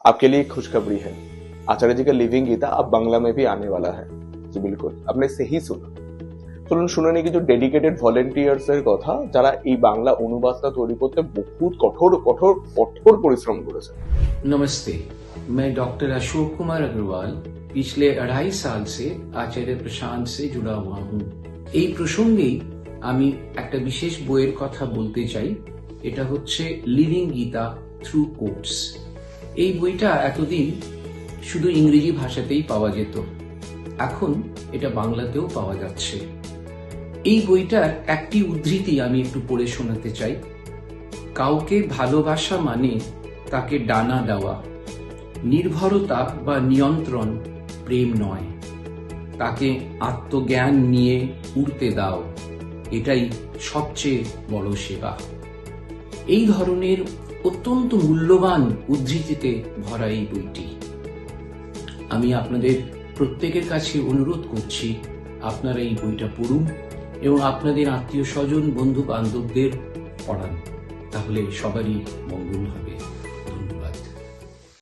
आपके लिए एक खुशखबरी है। आचार्य जी का लिविंग गीता अब बांग्ला में भी आने वाला है। जी बिल्कुल, आपने सही सुना। চলুন শুনে নিই কিছু ডেডিকেটেড ভলেন্টিয়ার্স এর কথা যারা এই বাংলা অনুবাদটা তৈরি করতে বহুত কঠোর কঠোর কঠোর পরিশ্রম করেছে। नमस्ते, मैं डॉक्टर अशोक कुमार अग्रवाल पिछले 2.5 साल से आचार्य प्रशांत से जुड़ा हुआ हूँ। এই প্রসঙ্গেই আমি একটা বিশেষ বইয়ের কথা বলতে চাই। এটা হচ্ছে লিভিং গীতা থ্রু কোটস। এই বইটা এতদিন শুধু ইংরেজি ভাষাতেই পাওয়া যেত, এখন এটা বাংলাতেও পাওয়া যাচ্ছে। এই বইটার একটি উদ্ধৃতি আমি একটু পড়ে শোনাতে চাই। কাউকে ভালোবাসা মানে তাকে ডানা দেওয়া, নির্ভরতা বা নিয়ন্ত্রণ প্রেম নয়। তাকে আত্মজ্ঞান নিয়ে উড়তে দাও, এটাই সবচেয়ে বড় সেবা। এই ধরনের অত্যন্ত মূল্যবান উদ্ধৃতিতে ভরা এই বইটি আমি আপনাদের প্রত্যেকের কাছে অনুরোধ করছি, আপনারা এই বইটা পড়ুন এবং আপনাদের আত্মীয় স্বজন বন্ধু বান্ধবদের পড়ান, তাহলে সবারই মঙ্গল হবে।